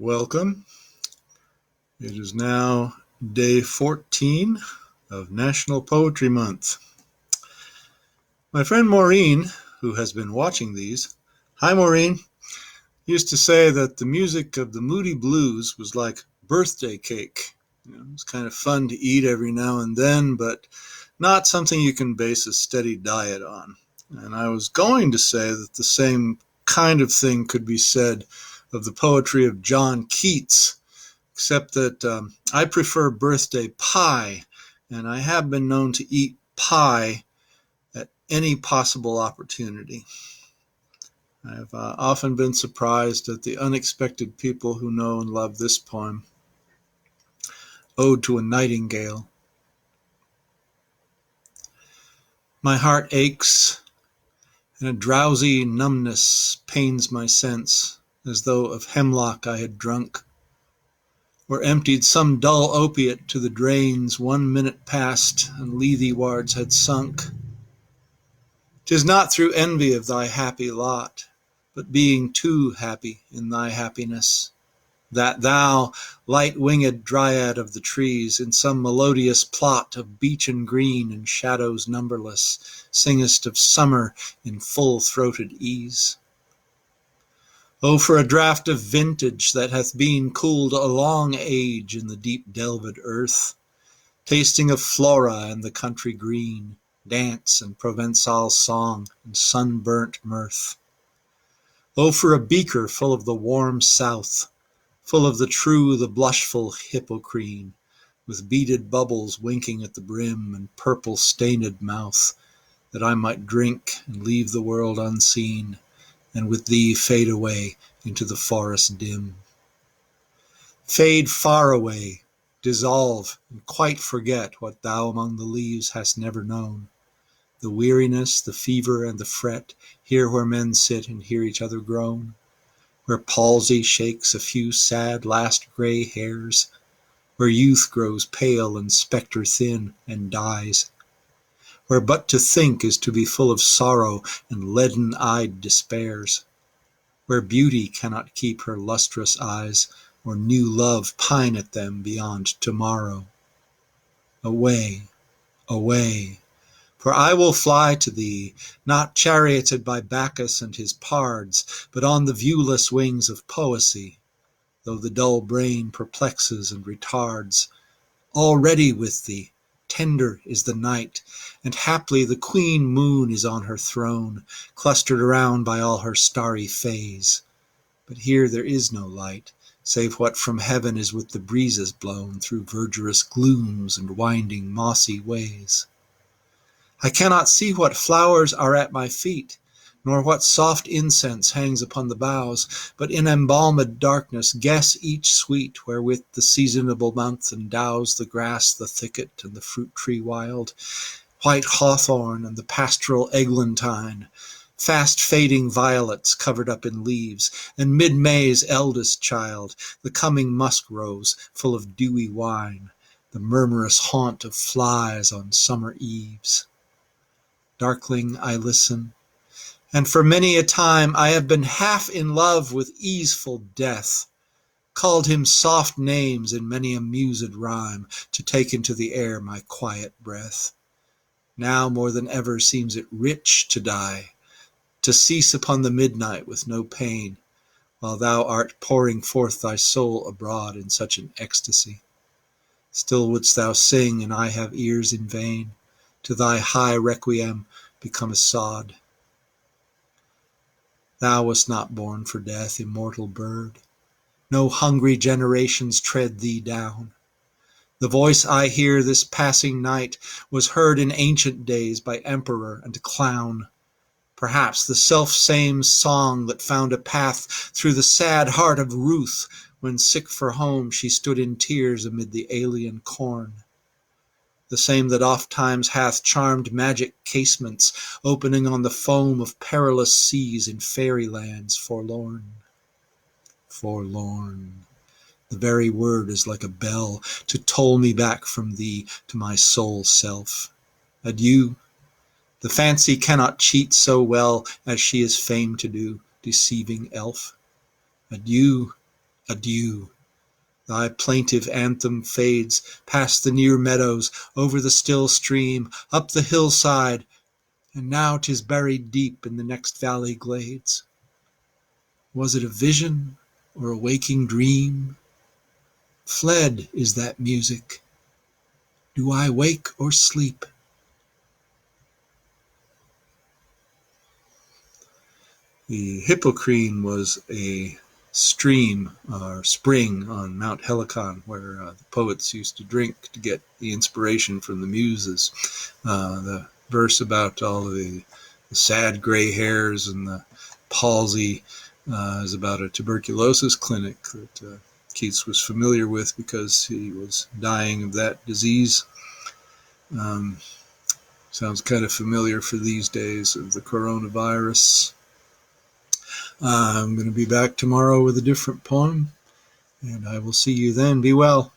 Welcome. It is now day 14 of National Poetry Month. My friend Maureen, who has been watching these, hi Maureen, used to say that the music of the Moody Blues was like birthday cake. It was kind of fun to eat every now and then, but not something you can base a steady diet on. And I was going to say that the same kind of thing could be said of the poetry of John Keats, except that I prefer birthday pie, and I have been known to eat pie at any possible opportunity. I have often been surprised at the unexpected people who know and love this poem, Ode to a Nightingale. My heart aches, and a drowsy numbness pains my sense, as though of hemlock I had drunk, or emptied some dull opiate to the drains 1 minute past, and Lethe wards had sunk. 'Tis not through envy of thy happy lot, but being too happy in thy happiness, that thou, light-winged dryad of the trees, in some melodious plot of beechen green and shadows numberless, singest of summer in full-throated ease. Oh, for a draught of vintage that hath been cooled a long age in the deep delved earth, tasting of Flora and the country green, dance and Provençal song and sunburnt mirth. Oh, for a beaker full of the warm south, full of the true, the blushful Hippocrene, with beaded bubbles winking at the brim and purple stained mouth, that I might drink and leave the world unseen, and with thee fade away into the forest dim. Fade far away, dissolve, and quite forget what thou among the leaves hast never known, the weariness, the fever, and the fret, here where men sit and hear each other groan, where palsy shakes a few sad last grey hairs, where youth grows pale and spectre thin and dies, where but to think is to be full of sorrow and leaden-eyed despairs, where beauty cannot keep her lustrous eyes, or new love pine at them beyond tomorrow. Away, away, for I will fly to thee, not charioted by Bacchus and his pards, but on the viewless wings of poesy, though the dull brain perplexes and retards. Already with thee, tender is the night, and haply the queen moon is on her throne, clustered around by all her starry fays. But here there is no light, save what from heaven is with the breezes blown through verdurous glooms and winding mossy ways. I cannot see what flowers are at my feet, nor what soft incense hangs upon the boughs, but in embalmed darkness guess each sweet wherewith the seasonable month endows the grass, the thicket, and the fruit tree wild, white hawthorn and the pastoral eglantine, fast fading violets covered up in leaves, and mid-May's eldest child, the coming musk rose full of dewy wine, the murmurous haunt of flies on summer eves. Darkling I listen, and for many a time I have been half in love with easeful death, called him soft names in many a mused rhyme, to take into the air my quiet breath. Now more than ever seems it rich to die, to cease upon the midnight with no pain, while thou art pouring forth thy soul abroad in such an ecstasy. Still wouldst thou sing, and I have ears in vain, to thy high requiem become a sod. Thou wast not born for death, immortal bird. No hungry generations tread thee down. The voice I hear this passing night was heard in ancient days by emperor and clown. Perhaps the self-same song that found a path through the sad heart of Ruth, when sick for home she stood in tears amid the alien corn. The same that oft-times hath charmed magic casements, opening on the foam of perilous seas in fairy lands forlorn. Forlorn. The very word is like a bell to toll me back from thee to my sole self. Adieu. The fancy cannot cheat so well as she is famed to do, deceiving elf. Adieu. Adieu. Thy plaintive anthem fades past the near meadows, over the still stream, up the hillside, and now 'tis buried deep in the next valley glades. Was it a vision or a waking dream? Fled is that music. Do I wake or sleep? The Hippocrene was a stream or spring on Mount Helicon where the poets used to drink to get the inspiration from the muses. The verse about all the sad gray hairs and the palsy is about a tuberculosis clinic that Keats was familiar with because he was dying of that disease. Sounds kind of familiar for these days of the coronavirus. I'm going to be back tomorrow with a different poem, and I will see you then. Be well.